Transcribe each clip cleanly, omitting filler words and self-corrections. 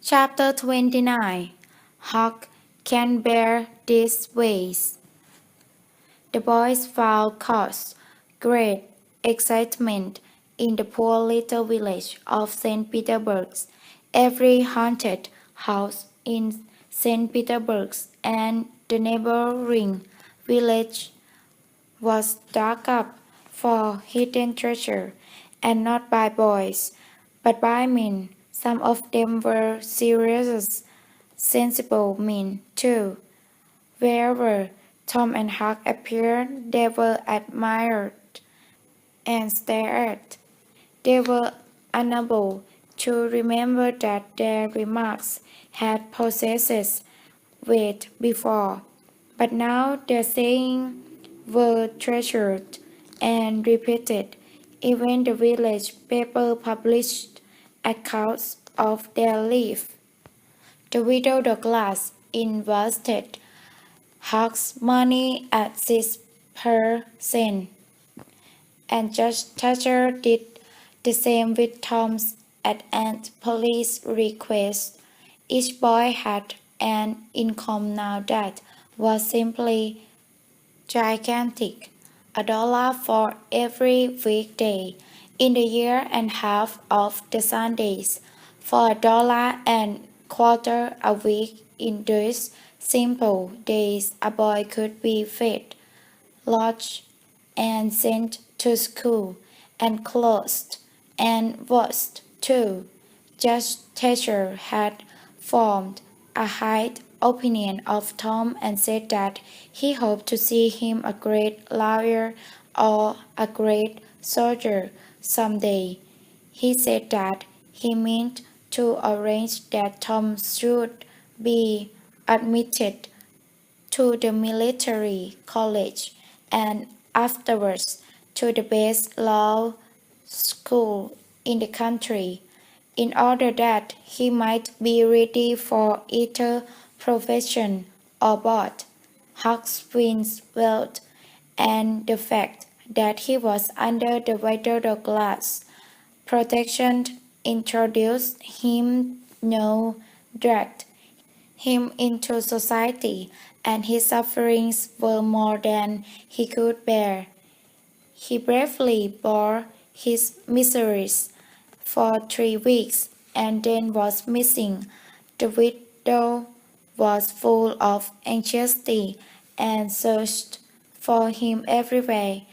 Chapter 29 Huck can bear these ways. The boys found cause great excitement in the poor little village of St. Petersburg. Every haunted house in St. Petersburg and the neighboring village was dug up for hidden treasure, and not by boys, but by men. Some of them were serious, sensible men, too. Wherever Tom and Huck appeared, they were admired and stared at. They were unable to remember that their remarks had possessed weight before, but now their sayings were treasured and repeated. Even the village paper published accounts of their life. The widow Douglas invested Huck's money at 6%, and Judge Thatcher did the same with Tom's at an police request. Each boy had an income now that was simply gigantic, $1 for every weekday in the year and half of the Sundays, for $1.25 a week. In those simple days a boy could be fed, lodged, and sent to school, and clothed, and washed too. Judge Thatcher had formed a high opinion of Tom and said that he hoped to see him a great lawyer or a great soldier some day. He said that he meant to arrange that Tom should be admitted to the military college and afterwards to the best law school in the country, in order that he might be ready for either profession or both. Huck's Twins wealth and the fact that he was under the widow Douglas protection introduced him no dragged him into society, and his sufferings were more than he could bear. He bravely bore his miseries for 3 weeks, and then was missing. The widow was full of anxiety and searched for him everywhere.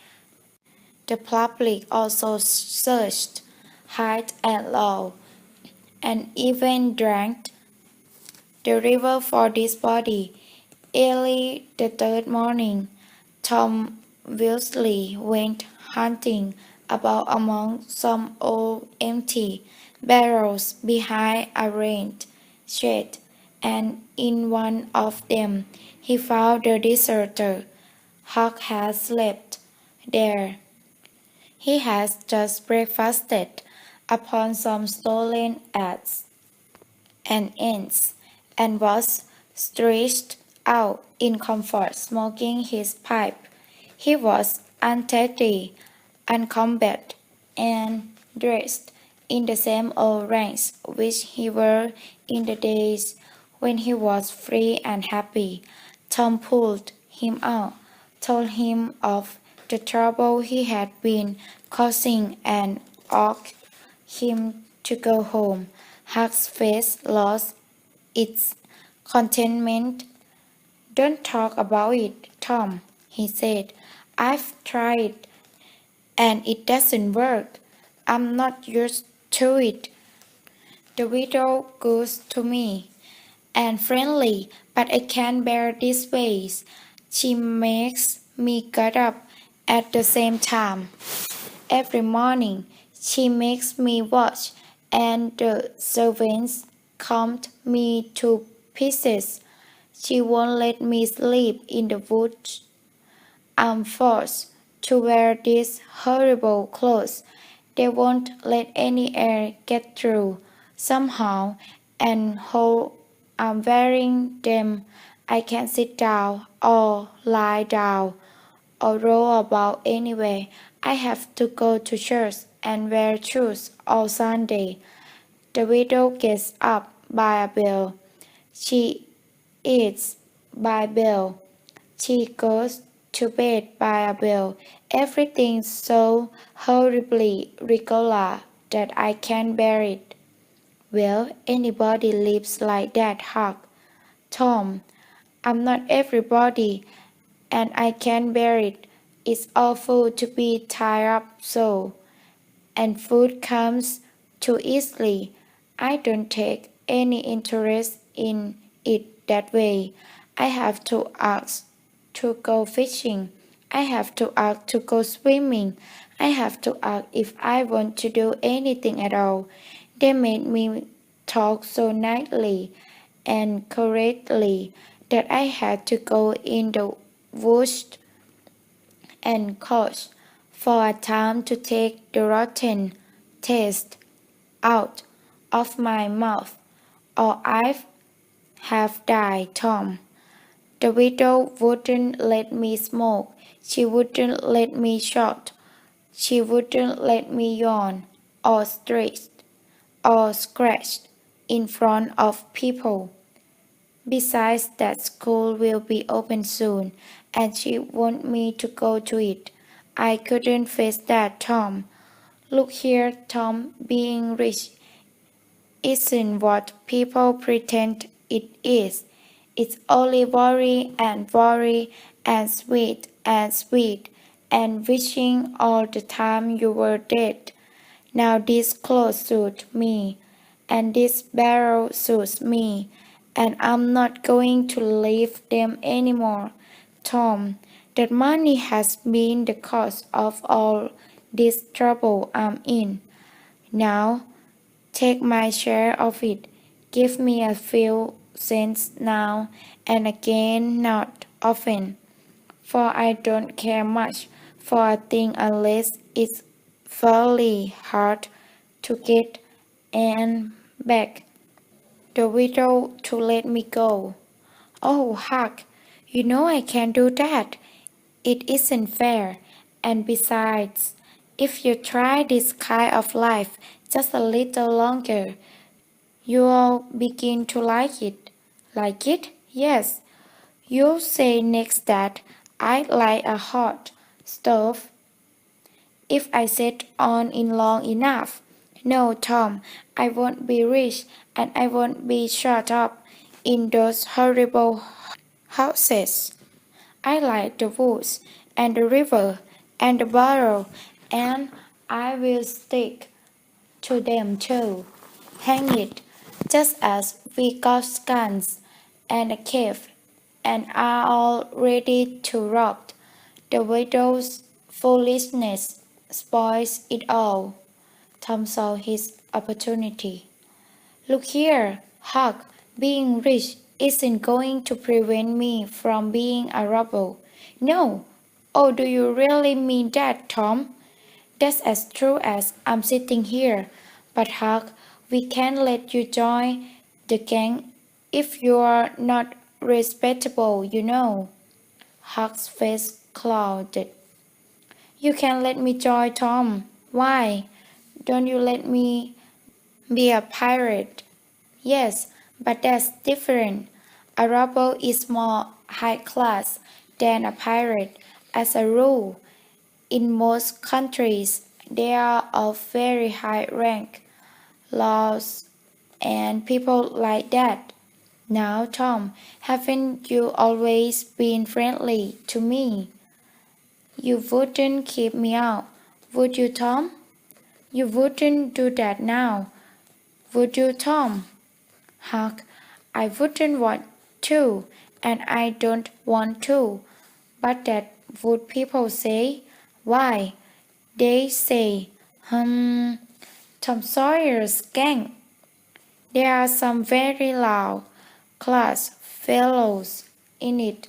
The public also searched high and low, and even drank the river for this body. Early the third morning, Tom Wilsley went hunting about among some old empty barrels behind a rain shed, and in one of them he found the deserter. Huck had slept there. He had just breakfasted upon some stolen eggs and ants, and was stretched out in comfort, smoking his pipe. He was untidy, uncombat, and dressed in the same old rags which he wore in the days when he was free and happy. Tom pulled him out, told him of the trouble he had been causing, and urged him to go home. Huck's face lost its contentment. "Don't talk about it, Tom," he said. "I've tried, and it doesn't work. I'm not used to it. The widow goes to me, and friendly, but I can't bear these ways. She makes me get up at the same time every morning. She makes me watch, and the servants count me to pieces. She won't let me sleep in the woods. I'm forced to wear these horrible clothes. They won't let any air get through somehow, and while I'm wearing them, I can't sit down or lie down or roll about anywhere. I have to go to church and wear shoes all Sunday." The widow gets up by a bill. She eats by bill. She goes to bed by a bill. Everything's so horribly regular that I can't bear it. Well, anybody lives like that, Huck. Tom, I'm not everybody, and I can't bear it. It's awful to be tied up so. And food comes too easily. I don't take any interest in it that way. I have to ask to go fishing. I have to ask to go swimming. I have to ask if I want to do anything at all. They made me talk so nicely and correctly that I had to go in the woods and coach for a time to take the rotten taste out of my mouth, or I'd have died, Tom. The widow wouldn't let me smoke. She wouldn't let me shout. She wouldn't let me yawn or stretch or scratch in front of people. Besides that school will be open soon, and she wants me to go to it. I couldn't face that, Tom. Look here, Tom, being rich isn't what people pretend it is. It's only worry and sweet and wishing all the time you were dead. Now this clothes suit me, and this barrel suits me, and I'm not going to leave them anymore. Tom, that money has been the cause of all this trouble I'm in. Now, take my share of it. Give me a few cents now and again, not often, for I don't care much for a thing unless it's fairly hard to get and beg the widow to let me go. Oh, Huck, you know I can't do that. It isn't fair. And besides, if you try this kind of life just a little longer, you'll begin to like it. Like it? Yes. You'll say next that I like a hot stove if I sit on it long enough. No, Tom, I won't be rich and I won't be shut up in those horrible houses. I like the woods and the river and the bottle, and I will stick to them too. Hang it, just as we got guns and a cave and are all ready to rob. The widow's foolishness spoils it all. Tom saw his opportunity. Look here, Huck, being rich isn't going to prevent me from being a rebel. No. Oh, do you really mean that, Tom? That's as true as I'm sitting here. But Huck, we can't let you join the gang if you're not respectable, you know. Huck's face clouded. You can't let me join, Tom. Why? Don't you let me be a pirate? Yes, but that's different. A rebel is more high class than a pirate. As a rule, in most countries, they are of very high rank, laws, and people like that. Now, Tom, haven't you always been friendly to me? You wouldn't keep me out, would you, Tom? You wouldn't do that now, would you, Tom? Huck, I wouldn't want to, and I don't want to. But that would people say? Why? They say, Tom Sawyer's gang. There are some very loud class fellows in it.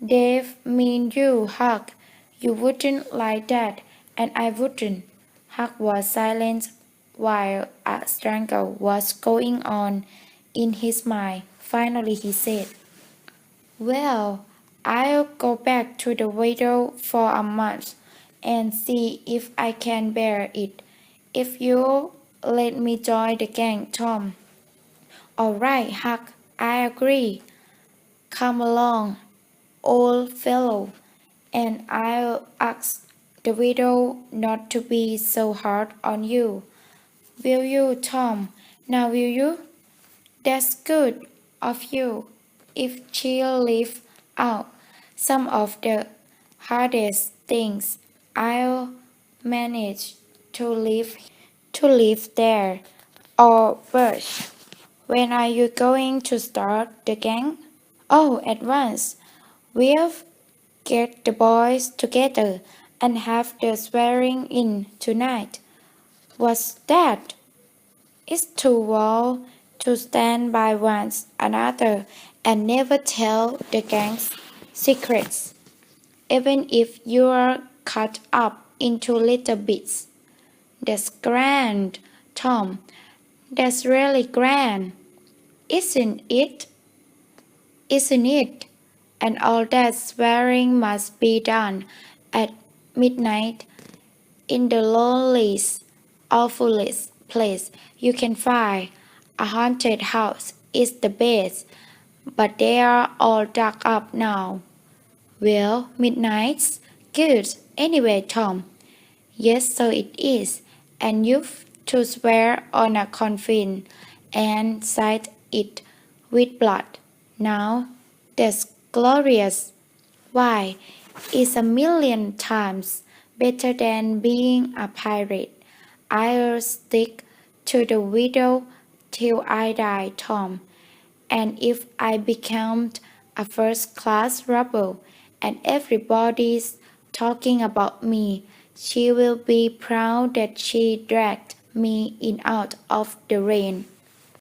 They mean you, Huck. You wouldn't like that, and I wouldn't. Huck was silent while a struggle was going on in his mind. Finally he said, well, I'll go back to the widow for a month and see if I can bear it. If you'll let me join the gang, Tom. All right, Huck, I agree. Come along, old fellow, and I'll ask the widow not to be so hard on you. Will you, Tom? Now will you? That's good of you. If she'll leave out some of the hardest things, I'll manage to live there. Or worse, when are you going to start the gang? Oh, at once. We'll get the boys together and have the swearing in tonight. What's that? It's too well to stand by one another and never tell the gang's secrets, even if you're cut up into little bits. That's grand, Tom. That's really grand, isn't it? Isn't it? And all that swearing must be done at midnight in the loneliest, awfulest place you can find. A haunted house is the best, but they are all dug up now. Well, midnight's good anyway, Tom. Yes, so it is. And you've to swear on a coffin and sign it with blood. Now, that's glorious. Why, it's a million times better than being a pirate. I'll stick to the widow till I die, Tom. And if I become a first-class rebel and everybody's talking about me, she will be proud that she dragged me in out of the rain.